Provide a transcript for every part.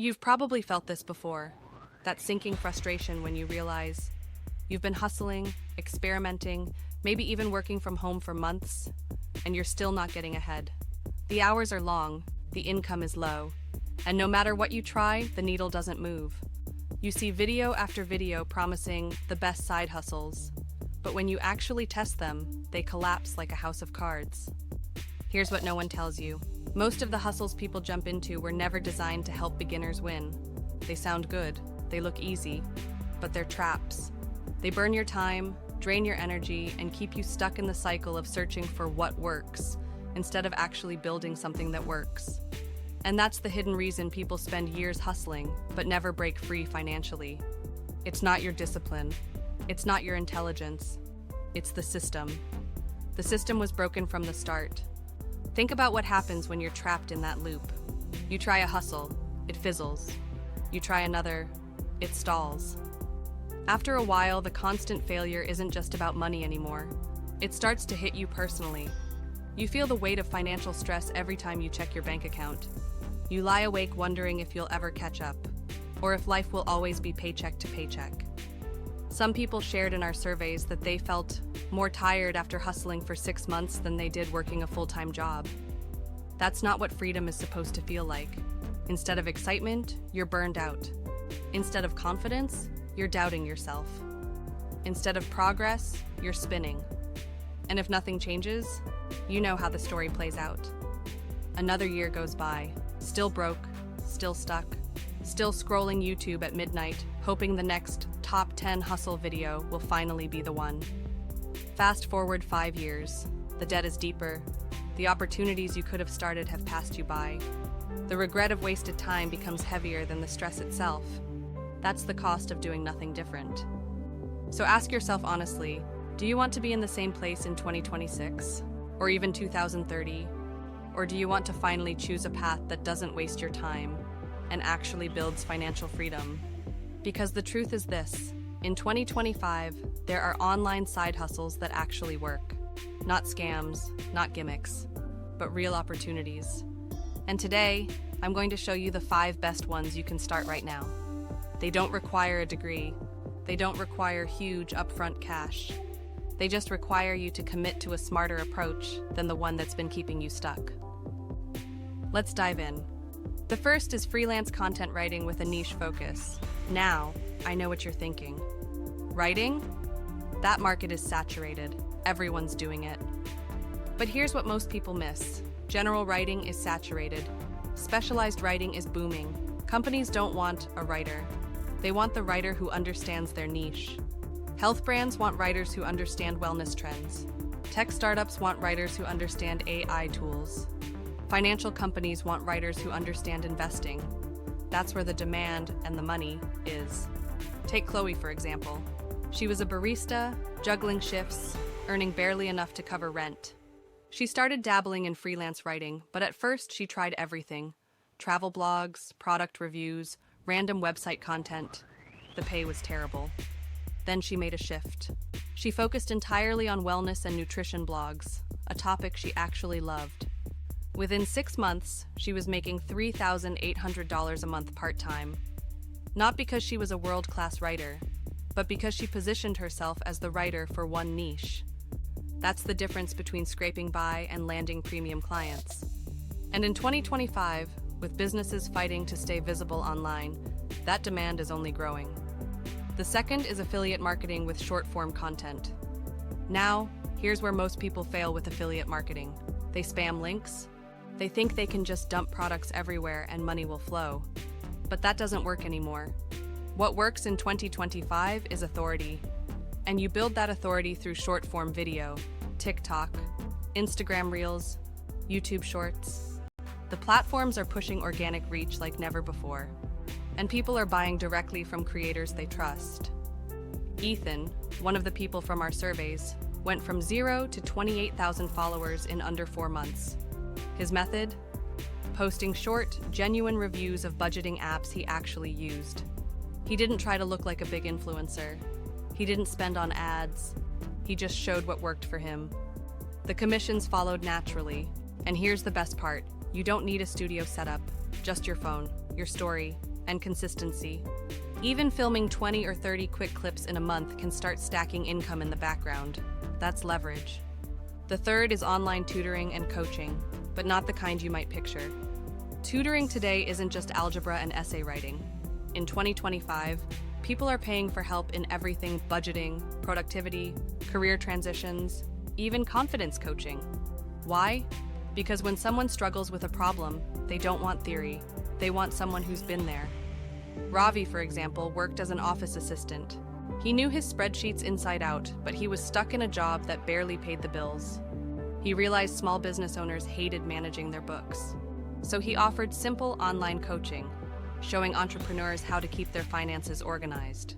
You've probably felt this before, that sinking frustration when you realize you've been hustling, experimenting, maybe even working from home for months, and you're still not getting ahead. The hours are long, the income is low, and no matter what you try, the needle doesn't move. You see video after video promising the best side hustles, but when you actually test them, they collapse like a house of cards. Here's what no one tells you. Most of the hustles people jump into were never designed to help beginners win. They sound good, they look easy, but they're traps. They burn your time, drain your energy, and keep you stuck in the cycle of searching for what works, instead of actually building something that works. And that's the hidden reason people spend years hustling, but never break free financially. It's not your discipline. It's not your intelligence. It's the system. The system was broken from the start. Think about what happens when you're trapped in that loop. You try a hustle, it fizzles. You try another, it stalls. After a while, the constant failure isn't just about money anymore. It starts to hit you personally. You feel the weight of financial stress every time you check your bank account. You lie awake wondering if you'll ever catch up, or if life will always be paycheck to paycheck. Some people shared in our surveys that they felt more tired after hustling for 6 months than they did working a full-time job. That's not what freedom is supposed to feel like. Instead of excitement, you're burned out. Instead of confidence, you're doubting yourself. Instead of progress, you're spinning. And if nothing changes, you know how the story plays out. Another year goes by, still broke, still stuck, still scrolling YouTube at midnight, hoping the next top 10 hustle video will finally be the one. Fast forward 5 years, the debt is deeper, the opportunities you could have started have passed you by. The regret of wasted time becomes heavier than the stress itself. That's the cost of doing nothing different. So ask yourself honestly, do you want to be in the same place in 2026? Or even 2030? Or do you want to finally choose a path that doesn't waste your time and actually builds financial freedom? Because the truth is this, in 2025, there are online side hustles that actually work. Not scams, not gimmicks, but real opportunities. And today, I'm going to show you the 5 best ones you can start right now. They don't require a degree. They don't require huge upfront cash. They just require you to commit to a smarter approach than the one that's been keeping you stuck. Let's dive in. The first is freelance content writing with a niche focus. Now, I know what you're thinking. Writing? That market is saturated. Everyone's doing it. But here's what most people miss. General writing is saturated. Specialized writing is booming. Companies don't want a writer. They want the writer who understands their niche. Health brands want writers who understand wellness trends. Tech startups want writers who understand AI tools. Financial companies want writers who understand investing. That's where the demand and the money is. Take Chloe, for example. She was a barista, juggling shifts, earning barely enough to cover rent. She started dabbling in freelance writing, but at first she tried everything. Travel blogs, product reviews, random website content. The pay was terrible. Then she made a shift. She focused entirely on wellness and nutrition blogs, a topic she actually loved. Within 6 months, she was making $3,800 a month part-time. Not because she was a world-class writer, but because she positioned herself as the writer for one niche. That's the difference between scraping by and landing premium clients. And in 2025, with businesses fighting to stay visible online, that demand is only growing. The second is affiliate marketing with short-form content. Now, here's where most people fail with affiliate marketing. They spam links. They think they can just dump products everywhere and money will flow. But that doesn't work anymore. What works in 2025 is authority. And you build that authority through short-form video, TikTok, Instagram Reels, YouTube Shorts. The platforms are pushing organic reach like never before. And people are buying directly from creators they trust. Ethan, one of the people from our surveys, went from 0 to 28,000 followers in under 4 months. His method? Posting short, genuine reviews of budgeting apps he actually used. He didn't try to look like a big influencer. He didn't spend on ads. He just showed what worked for him. The commissions followed naturally. And here's the best part. You don't need a studio setup, just your phone, your story, and consistency. Even filming 20 or 30 quick clips in a month can start stacking income in the background. That's leverage. The third is online tutoring and coaching, but not the kind you might picture. Tutoring today isn't just algebra and essay writing. In 2025, people are paying for help in everything: budgeting, productivity, career transitions, even confidence coaching. Why? Because when someone struggles with a problem, they don't want theory. They want someone who's been there. Ravi, for example, worked as an office assistant. He knew his spreadsheets inside out, but he was stuck in a job that barely paid the bills. He realized small business owners hated managing their books. So he offered simple online coaching, showing entrepreneurs how to keep their finances organized.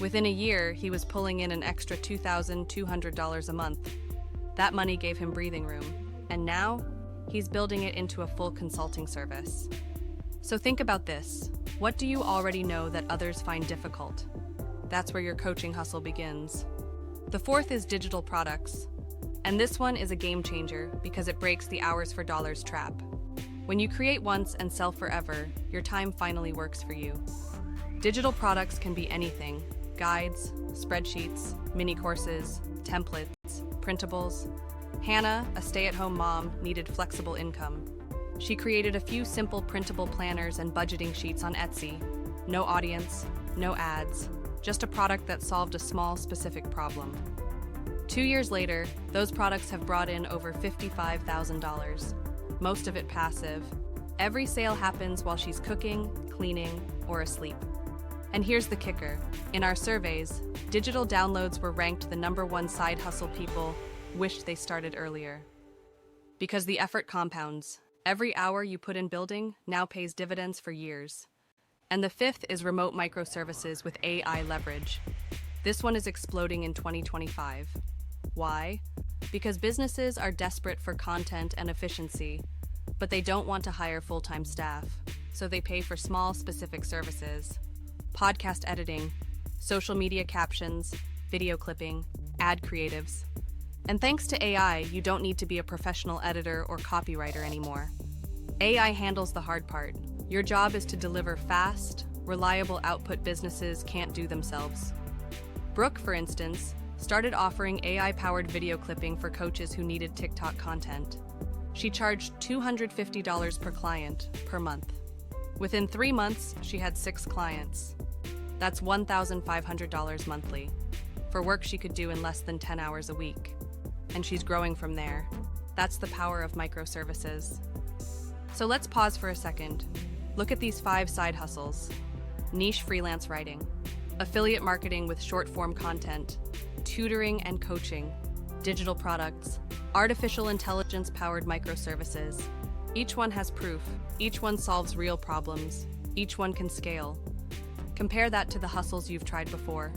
Within a year, he was pulling in an extra $2,200 a month. That money gave him breathing room, and now he's building it into a full consulting service. So think about this. What do you already know that others find difficult? That's where your coaching hustle begins. The fourth is digital products. And this one is a game changer because it breaks the hours for dollars trap. When you create once and sell forever, your time finally works for you. Digital products can be anything: guides, spreadsheets, mini courses, templates, printables. Hannah, a stay-at-home mom, needed flexible income. She created a few simple printable planners and budgeting sheets on Etsy. No audience, no ads, just a product that solved a small, specific problem. 2 years later, those products have brought in over $55,000, most of it passive. Every sale happens while she's cooking, cleaning, or asleep. And here's the kicker. In our surveys, digital downloads were ranked the #1 side hustle people wished they started earlier. Because the effort compounds. Every hour you put in building now pays dividends for years. And the fifth is remote microservices with AI leverage. This one is exploding in 2025. Why? Because businesses are desperate for content and efficiency, but they don't want to hire full-time staff, so they pay for small, specific services: podcast editing, social media captions, video clipping, ad creatives. And thanks to AI, you don't need to be a professional editor or copywriter anymore. AI handles the hard part. Your job is to deliver fast, reliable output businesses can't do themselves. Brooke, for instance, started offering AI-powered video clipping for coaches who needed TikTok content. She charged $250 per client per month. Within 3 months, she had 6 clients. That's $1,500 monthly, for work she could do in less than 10 hours a week. And she's growing from there. That's the power of microservices. So let's pause for a second. Look at these 5 side hustles: niche freelance writing, affiliate marketing with short-form content, tutoring and coaching, digital products, artificial intelligence-powered microservices. Each one has proof. Each one solves real problems. Each one can scale. Compare that to the hustles you've tried before: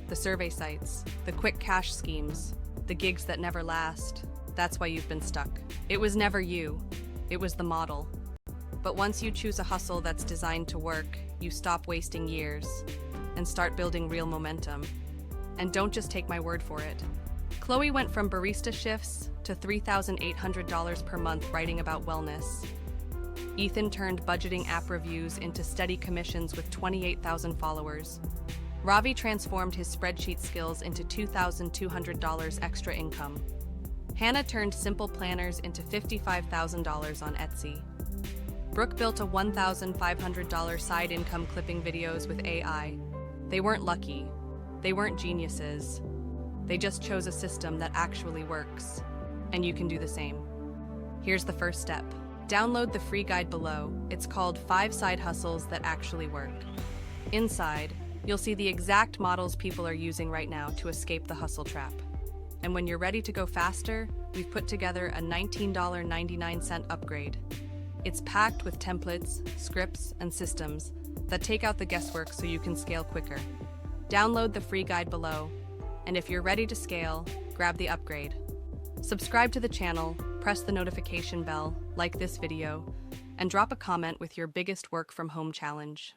the survey sites, the quick cash schemes, the gigs that never last. That's why you've been stuck. It was never you. It was the model. But once you choose a hustle that's designed to work, you stop wasting years and start building real momentum. And don't just take my word for it. Chloe went from barista shifts to $3,800 per month writing about wellness. Ethan turned budgeting app reviews into steady commissions with 28,000 followers. Ravi transformed his spreadsheet skills into $2,200 extra income. Hannah turned simple planners into $55,000 on Etsy. Brooke built a $1,500 side income clipping videos with AI. They weren't lucky. They weren't geniuses. They just chose a system that actually works. And you can do the same. Here's the first step. Download the free guide below. It's called 5 Side Hustles That Actually Work. Inside, you'll see the exact models people are using right now to escape the hustle trap. And when you're ready to go faster, we've put together a $19.99 upgrade. It's packed with templates, scripts, and systems that take out the guesswork so you can scale quicker. Download the free guide below, and if you're ready to scale, grab the upgrade. Subscribe to the channel, press the notification bell, like this video, and drop a comment with your biggest work from home challenge.